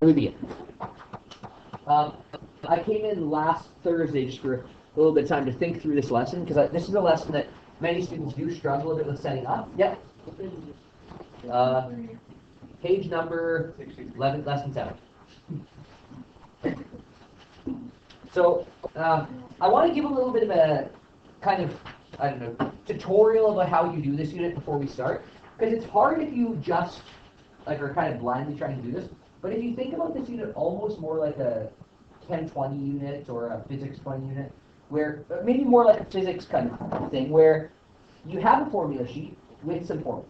Let me begin. I came in last Thursday just for a little bit of time to think through this lesson, because this is a lesson that many students do struggle a bit with setting up. Yep. Page number 11, lesson 7. So I want to give a little bit of a kind of, I don't know, tutorial about how you do this unit before we start, because it's hard if you just are kind of blindly trying to do this. But if you think about this unit almost more like a Chem 20 unit or a Physics 20 unit, where maybe more like a physics kind of thing, where you have a formula sheet with some formulas.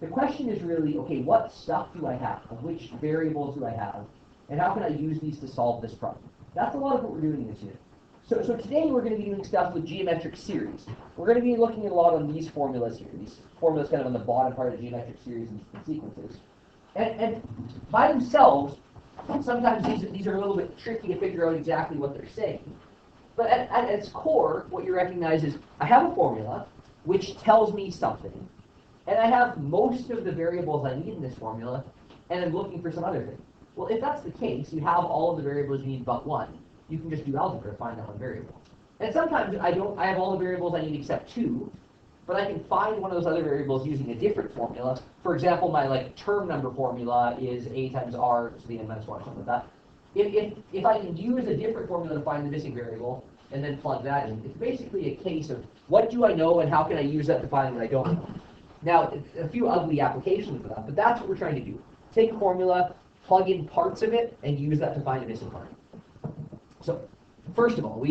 The question is really, okay, what stuff do I have? Which variables do I have? And how can I use these to solve this problem? That's a lot of what we're doing in this unit. So today we're going to be doing stuff with geometric series. We're going to be looking at a lot on these formulas here. These formulas kind of on the bottom part of the geometric series and sequences. And by themselves, sometimes these are a little bit tricky to figure out exactly what they're saying. But at its core, what you recognize is I have a formula which tells me something, and I have most of the variables I need in this formula, and I'm looking for some other thing. Well, if that's the case, you have all of the variables you need but one. You can just do algebra to find that one variable. And sometimes I have all the variables I need except two, but I can find one of those other variables using a different formula. For example, my term number formula is a times r to the n minus 1 or something like that. If I can use a different formula to find the missing variable and then plug that in, it's basically a case of what do I know and how can I use that to find what I don't know. Now, a few ugly applications of that, but that's what we're trying to do. Take a formula, plug in parts of it, and use that to find a missing part. So, first of all,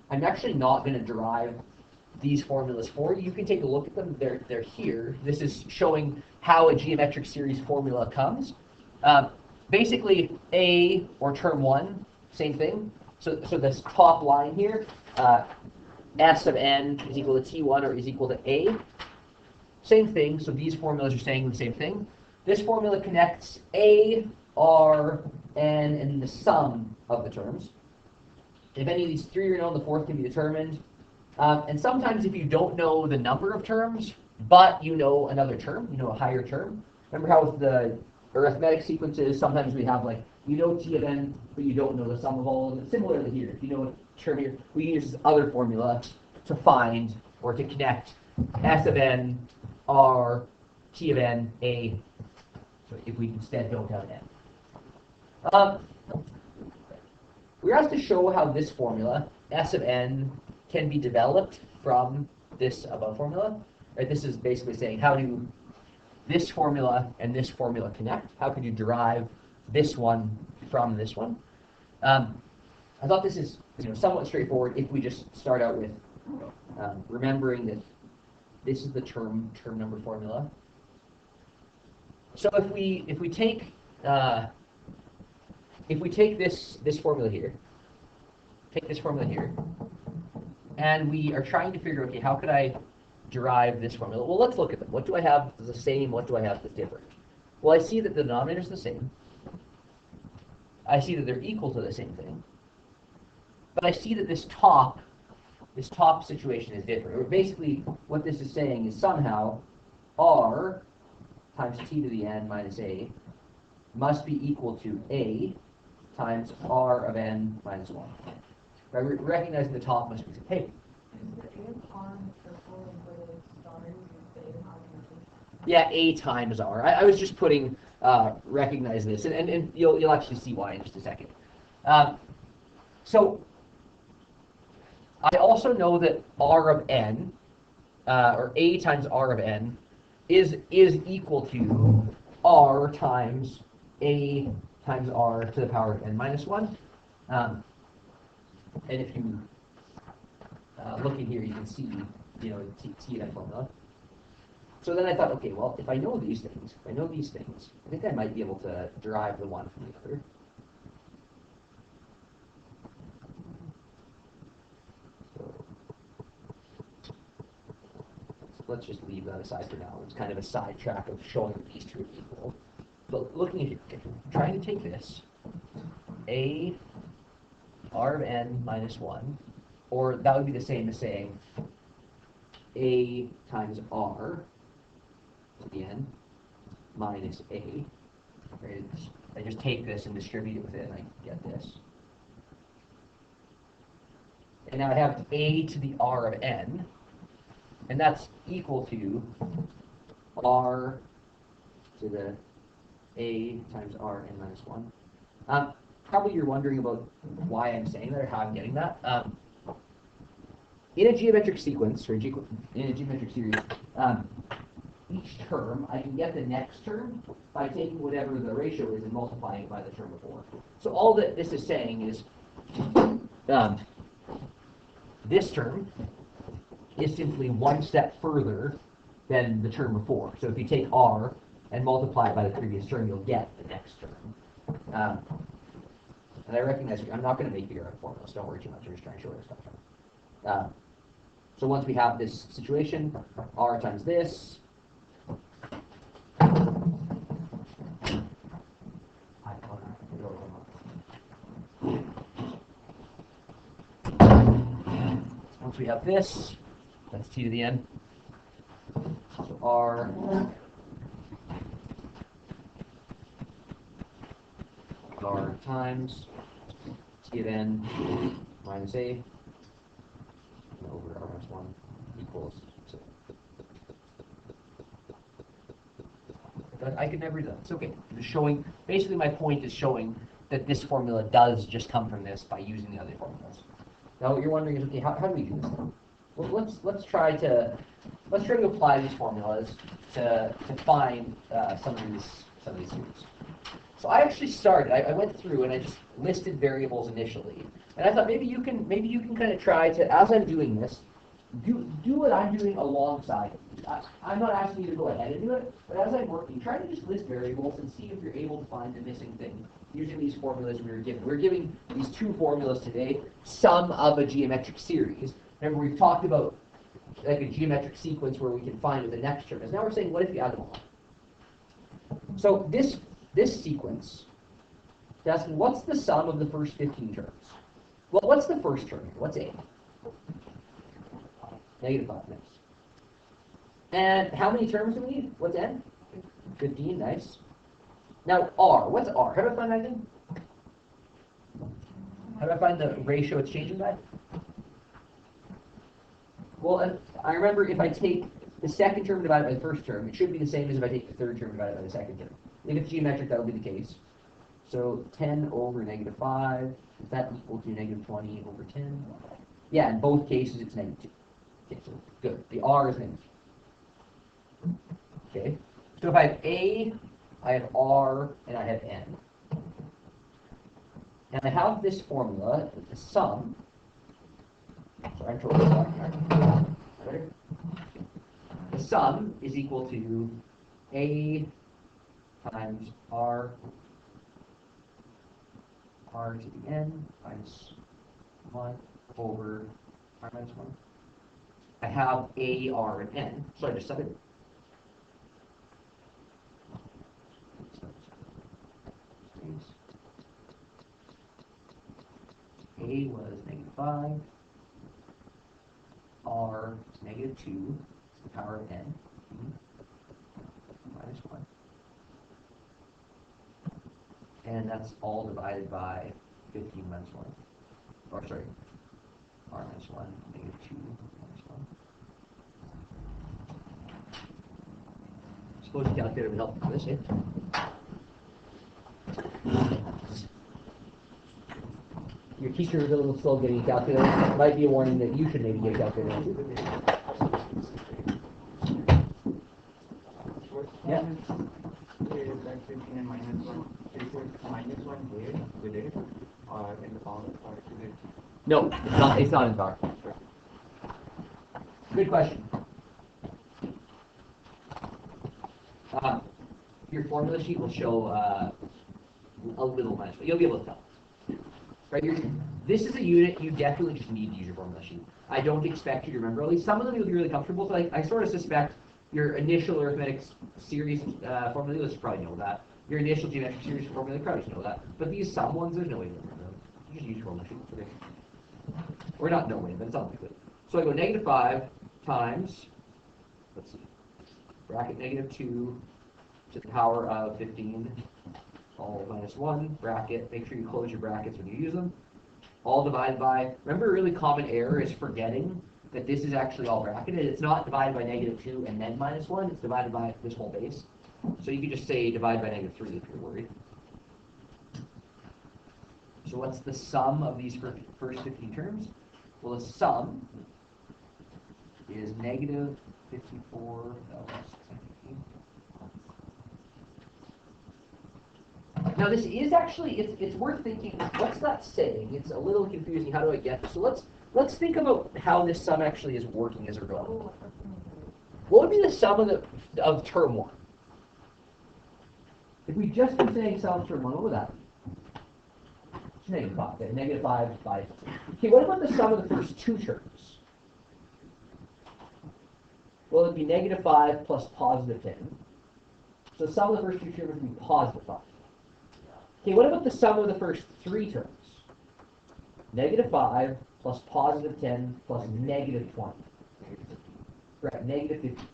I'm actually not going to derive these formulas for you. You can take a look at them. They're here. This is showing how a geometric series formula comes. Basically, A, or term 1, same thing. So this top line here, S of n is equal to T1 or is equal to A. Same thing, so these formulas are saying the same thing. This formula connects A, R, N, and the sum of the terms. If any of these three are known, the fourth can be determined. And sometimes if you don't know the number of terms, but you know another term, you know a higher term. Remember how with the arithmetic sequences, sometimes we have you know T of n, but you don't know the sum of all of them. Similarly here, if you know a term here, we can use this other formula to find or to connect S of n, R, T of n, A, so if we instead don't have n. We're asked to show how this formula, S of n, can be developed from this above formula. Right? This is basically saying how do this formula and this formula connect? How could you derive this one from this one? I thought this is somewhat straightforward if we just start out with remembering that this is the term number formula. So if we take this formula here, and we are trying to figure, okay, how could I derive this formula? Well, let's look at them. What do I have that's the same? What do I have that's different? Well, I see that the denominator is the same. I see that they're equal to the same thing. But I see that this top situation is different. Or basically, what this is saying is somehow r times t to the n minus a must be equal to a times r of n minus 1. Right? We're recognizing the top must be, hey. Yeah, a times r. I was just putting recognize this, and you'll actually see why in just a second. So I also know that r of n, or a times r of n, is equal to r times a times r to the power of n minus 1. And if you look in here, you can see, T of n formula. So then I thought, okay, well, if I know these things, I think I might be able to derive the one from the other. So let's just leave that aside for now. It's kind of a sidetrack of showing that these two are equal. But looking at here, okay, I'm trying to take this, a r of n minus 1, or that would be the same as saying a times r to the n minus a. Right? I just take this and distribute it with it, and I get this. And now I have a to the r of n, and that's equal to r to the a times r n minus 1. Probably you're wondering about why I'm saying that or how I'm getting that. In a geometric sequence, or in a geometric series, each term, I can get the next term by taking whatever the ratio is and multiplying it by the term before. So all that this is saying is this term is simply one step further than the term before. So if you take r and multiply it by the previous term, you'll get the next term. And I recognize I'm not going to make figure out formulas, so don't worry too much. I'm just trying to show where this comes from. So once we have this situation, r times this, once we have this, that's t to the n. So r times t of n minus a over r minus 1 equals. I could never do that. It's okay. I'm just showing. Basically, my point is showing that this formula does just come from this by using the other formulas. Now, what you're wondering is, okay, how do we do this? Well, let's try to apply these formulas to find some of these series. So I actually started. I went through and I just listed variables initially, and I thought maybe you can kind of try to, as I'm doing this, do what I'm doing alongside. I'm not asking you to go ahead and do it, but as I'm working, try to just list variables and see if you're able to find the missing thing using these formulas we were given. We're giving these two formulas today, sum of a geometric series. Remember, we've talked about like a geometric sequence where we can find what the next term is. Now we're saying, what if you add them all? So this sequence is asking, what's the sum of the first 15 terms? Well, what's the first term here? What's a? Negative 5, nice. And how many terms do we need? What's n? 15, nice. Now r, what's r? How do I find that again? How do I find the ratio it's changing by? Well, I remember if I take the second term divided by the first term, it should be the same as if I take the third term divided by the second term. If it's geometric, that'll be the case. So 10 over negative 5, is that equal to negative 20 over 10? Yeah, in both cases it's negative 2. Okay, so good. The r is negative 2. Okay, so if I have a, I have r, and I have n. And I have this formula, the sum. Sorry, I'm totally talking. Better. The sum is equal to a times r to the n minus 1 over r minus 1. I have a, r, and n. So I just set it. A was negative 5. R is negative 2 to the power of n minus 1. And that's all divided by 15 minus 1. Or sorry, r minus 1, negative 2 minus 1. Suppose the calculator would help with this, eh? Your teacher is a little slow getting a calculator. It might be a warning that you should maybe get a calculator. Yeah. No, it's not in power. Good question. Your formula sheet will show a little minus, but you'll be able to tell. Right? This is a unit you definitely just need to use your formula sheet. I don't expect you to remember. At least some of them you'll be really comfortable. So I sort of suspect your initial arithmetic series formula, let's probably know that. Your initial geometric series formula, you probably know that. But these sum ones, there's no way to remember them. You just use your formula sheet. Okay. Or not no way, but it's unlikely. So I go negative 5 times, let's see, bracket negative 2 to the power of 15 all minus 1, bracket, make sure you close your brackets when you use them, all divided by, remember a really common error is forgetting that this is actually all bracketed. It's not divided by -2 and then minus 1, it's divided by this whole base. So you could just say divide by -3 if you're worried. So what's the sum of these first 15 terms? Well, the sum is negative 54,615. Now this is actually, it's worth thinking, what's that saying? It's a little confusing, how do I get this? So let's think about how this sum actually is working as we're going. What would be the sum of term 1? If we just be saying sum of term 1, what would that be? It's negative 5, okay, negative 5 by 2. Okay, what about the sum of the first 2 terms? Well, it would be negative 5 plus positive 10. So the sum of the first 2 terms would be positive 5. Okay, what about the sum of the first 3 terms? Negative 5 plus positive 10 plus negative 20. Right, negative 50.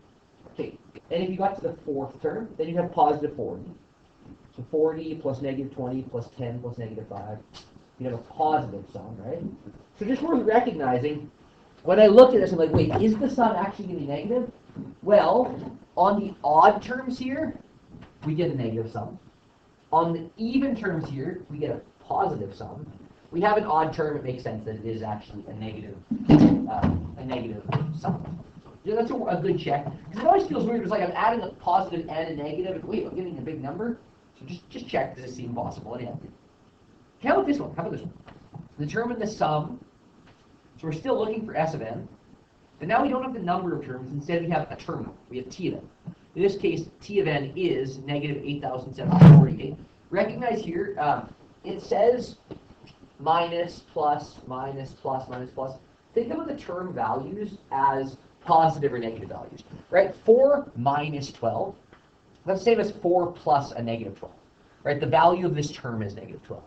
Okay, and if you got to the 4th term, then you have positive 40. So 40 plus negative 20 plus 10 plus negative 5. You have a positive sum, right? So just worth recognizing, when I look at this, I'm like, wait, is the sum actually going to be negative? Well, on the odd terms here, we get a negative sum. On the even terms here, we get a positive sum. We have an odd term, it makes sense that it is actually a negative sum. Yeah, that's a good check. Because it always feels weird, it's like I'm adding a positive and a negative, and wait, I'm getting a big number. So just check, does it seem possible? And yeah. How about this one? How about this one? Determine the sum. So we're still looking for S of n. But now we don't have the number of terms. Instead, we have a terminal. We have T of n. In this case, T of n is negative 8,748. Recognize here, it says minus, plus, minus, plus, minus, plus. Think about the term values as positive or negative values, right? 4 minus 12, that's the same as 4 plus a negative 12, right? The value of this term is negative 12.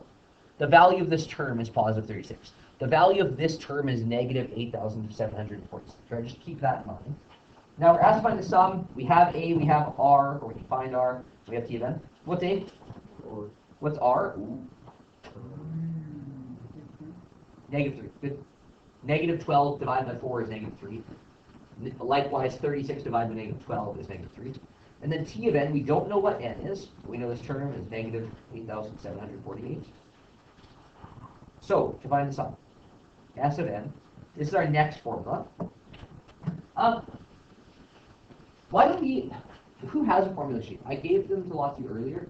The value of this term is positive 36. The value of this term is negative 8,746, right? Just keep that in mind. Now we're asked to find the sum. We have A, we have R, or we can find R. We have T of n. What's A? What's R? Negative 3. Good. Negative 12 divided by 4 is negative 3. Likewise, 36 divided by negative 12 is negative 3. And then T of n, we don't know what n is. We know this term is negative 8,748. So, to find the sum, S of n, this is our next formula. Why don't we, who has a formula sheet? I gave them to lots of you earlier.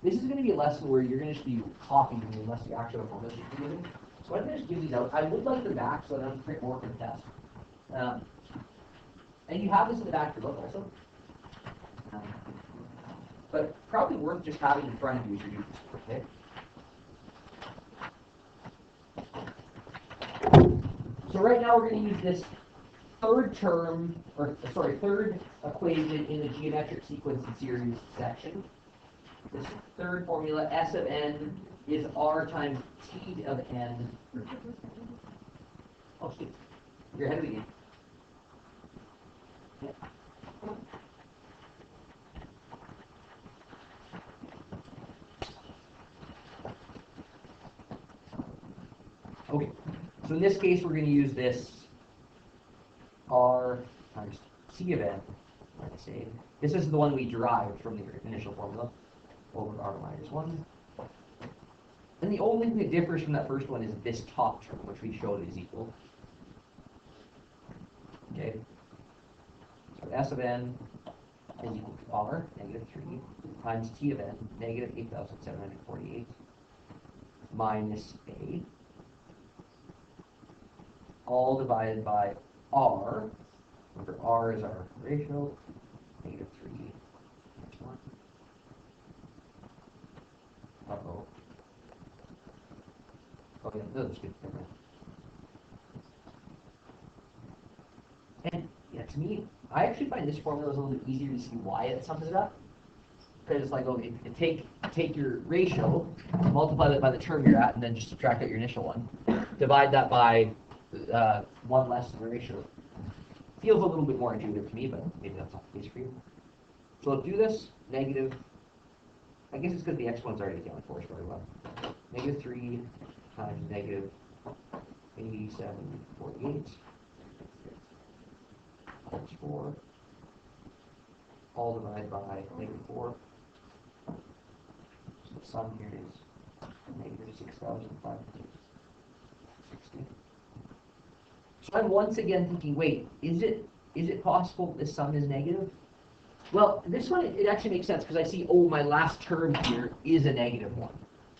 This is going to be a lesson where you're going to just be copying them unless you actually have a formula sheet to give them. So I'm going to just give these out. I would like them back so I don't print more for the test. And you have this in the back of your book also. But probably worth just having in front of you as you do this, okay? So right now we're going to use this third equation in the geometric sequence and series section. This third formula, S of n, is R times T of n. Oh, shit. You're ahead of the game. Yeah. Okay, so in this case, we're going to use this R times T of n minus A. This is the one we derived from the initial formula over R minus 1. And the only thing that differs from that first one is this top term, which we showed is equal. Okay, so S of n is equal to R, negative 3, times T of n, negative 8,748, minus A, all divided by R. Remember, R is our ratio, negative 3 minus 1. Uh-oh. Oh, yeah, no, that's good. And, yeah, to me, I actually find this formula is a little bit easier to see why it sums it up. Because it's like, okay, take your ratio, multiply that by the term you're at, and then just subtract out your initial one. Divide that by one less than the ratio. Feels a little bit more intuitive to me, but maybe that's not the case for you. So let's do this. Negative I guess it's because the exponent's already accounted for, very well. Negative 3 times negative 8748 times 4, all divided by negative 4. So the sum here is negative 6,560. So I'm once again thinking, wait, is it possible this sum is negative? Well, this one, it actually makes sense because I see, oh, my last term here is a negative one.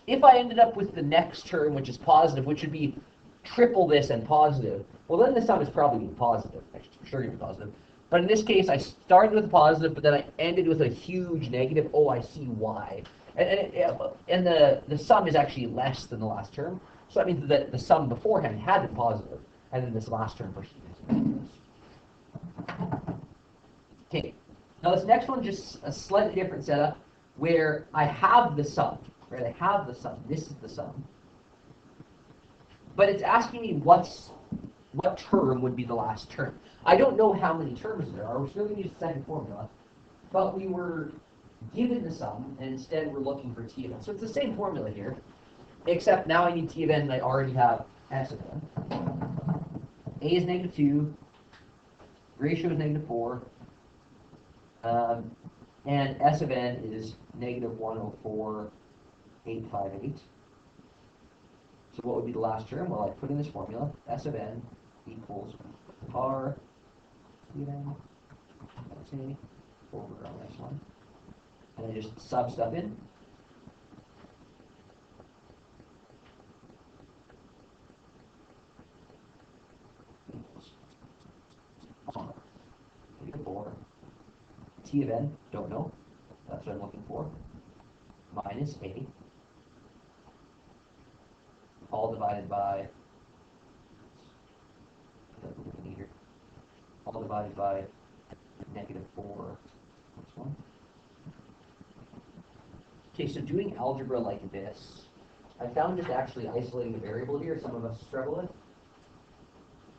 If I ended up with the next term, which is positive, which would be triple this and positive, well, then the sum is probably positive. Actually, it's for sure going to be positive. But in this case, I started with a positive, but then I ended with a huge negative. Oh, I see why. And the sum is actually less than the last term. So that means that the sum beforehand had been positive, and then this last term proceeds. Okay. Now this next one, just a slightly different setup, where I have the sum, right? I have the sum. This is the sum. But it's asking me what term would be the last term. I don't know how many terms there are. We're still going to use the second formula. But we were given the sum, and instead we're looking for t of n. So it's the same formula here, except now I need t of n, and I already have s of n. A is negative 2. Ratio is negative 4. And S of n is negative 104,858. So what would be the last term? Well, I put in this formula. S of n equals r T of n, let's say, over on this one. And I just sub stuff in. T of n, don't know. That's what I'm looking for. Minus a, all divided by, all divided by negative 4. This one. Okay, so doing algebra like this, I found just actually isolating a variable here some of us struggle with.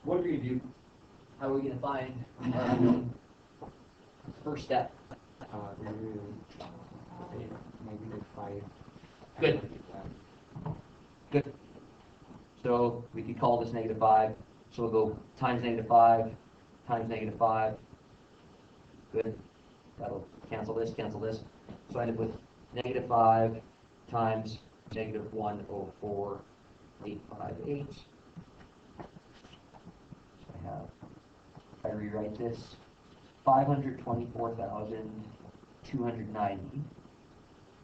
What are we going to do? How are we going to find first step? -5. Good. Good. So we could call this negative 5. So we'll go times negative 5 times negative 5. Good. That'll cancel this, cancel this. So I end up with negative 5 times negative 104,858. So I rewrite this, 524,290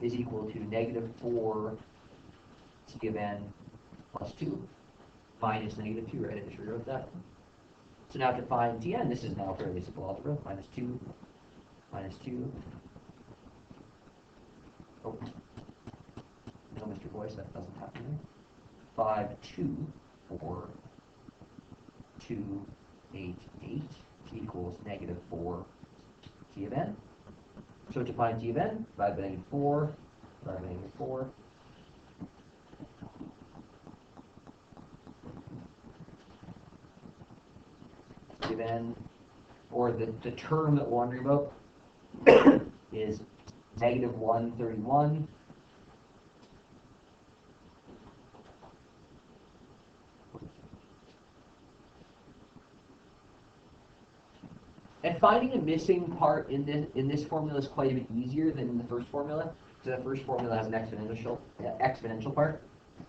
is equal to negative 4 t of n plus 2 minus negative 2, right? I just rewrote that. So now to find Tn, this is now fairly simple algebra. Minus 2, minus 2. Oh, no, Mr. Voice, that doesn't happen here. 5, 2, 4, 2, 8, 8 equals negative 4 t of n. So to find t of n, divide by negative 4, divide by negative 4. T of n, or the term that we're wondering about, is negative 131. And finding a missing part in this formula is quite a bit easier than in the first formula, because the first formula has an exponential part.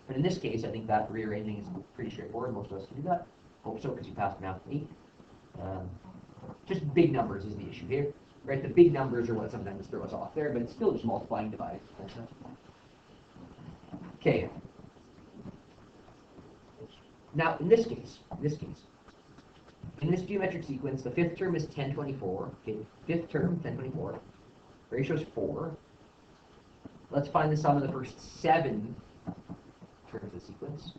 But in this case, I think that rearranging is pretty straightforward. Most of us can do that. Hope so, because you passed math 8. Just big numbers is the issue here, right? The big numbers are what sometimes throw us off there, but it's still just multiplying, dividing. Okay. Now, in this case, in this geometric sequence, the fifth term is 1024. Okay, fifth term, 1024. Ratio is 4. Let's find the sum of the first 7 terms of the sequence.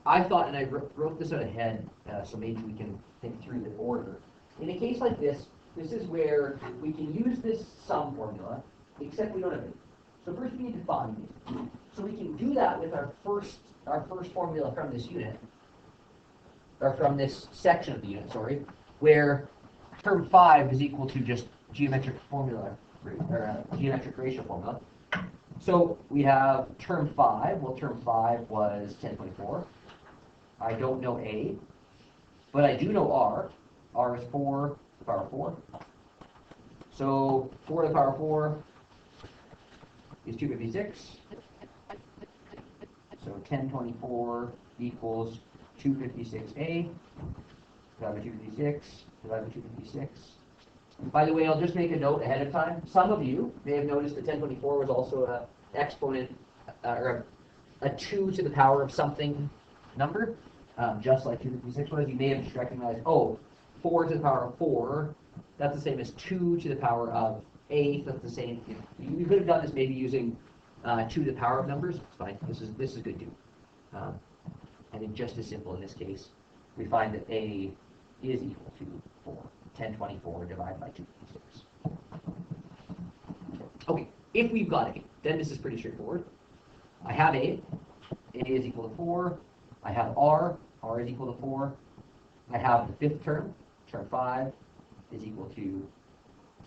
I thought, and I wrote this out ahead, so maybe we can think through the order. In a case like this, this is where we can use this sum formula, except we don't have it. So first we need to find it. So we can do that with our first formula from this unit, or from this section of the unit, sorry, where term 5 is equal to just geometric formula geometric ratio formula. So we have term 5. Well, term 5 was 1024. I don't know A, but I do know R. R is 4 to the power 4. So 4 to the power 4 is 256. So 1024 equals 256A divided by 256 divided by 256. By the way, I'll just make a note ahead of time. Some of you may have noticed that 1024 was also an exponent, or a 2 to the power of something number, just like 256 was. You may have just recognized, oh, 4 to the power of 4, that's the same as 2 to the power of 8, that's the same. You could have done this maybe using 2 to the power of numbers. It's fine. This is good too. I think just as simple in this case. We find that A is equal to 4. 1024 divided by 256. Okay, if we've got A, then this is pretty straightforward. I have A is equal to 4. I have R is equal to 4. I have the fifth term, term 5, is equal to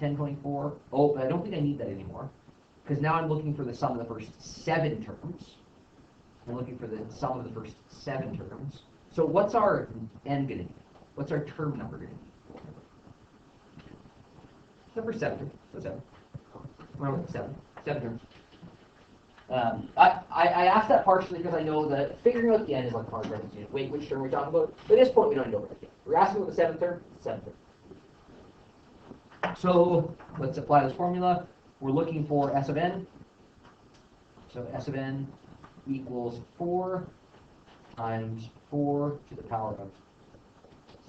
1024. Oh, but I don't think I need that anymore, because now I'm looking for the sum of the first 7 terms. I'm looking for the sum of the first 7 terms. So what's our n going to be? What's our term number going to be? Number 7. So 7. Remember 7. 7 terms. I asked that partially because I know that figuring out the n is like hard reference unit. Wait, which term we're talking about? But at this point, we don't know what it is. We're asking about the 7th term. 7th term. So let's apply this formula. We're looking for S of n. So S of n equals 4 times 4 to the power of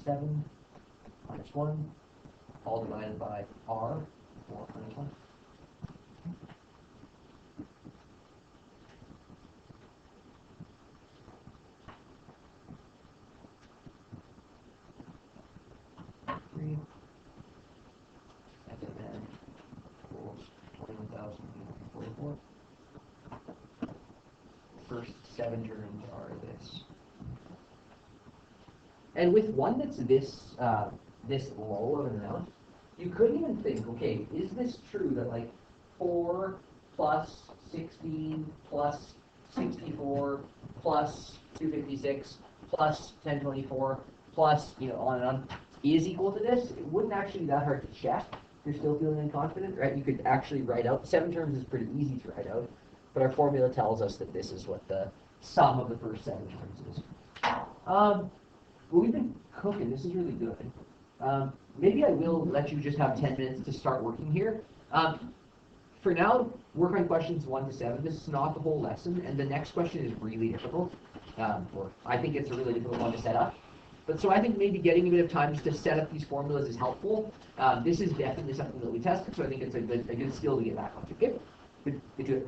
7 minus 1, all divided by R, 4 minus 1. S of n equals 21,844. First 7 terms are this. And with one that's this this low of an amount, you couldn't even think, okay, is this true that like 4 plus 16 plus 64 plus 256 plus 1024 plus, on and on, is equal to this? It wouldn't actually be that hard to check. If you're still feeling unconfident, right? You could actually write out 7 terms is pretty easy to write out, but our formula tells us that this is what the sum of the first 7 terms is. Well, we've been cooking. This is really good. Maybe I will let you just have 10 minutes to start working here. For now, work on questions 1 to 7. This is not the whole lesson, and the next question is really difficult. Or I think it's a really difficult one to set up. But so I think maybe getting a bit of time just to set up these formulas is helpful. This is definitely something that we tested, so I think it's a good skill to get back onto. Okay? Good to it.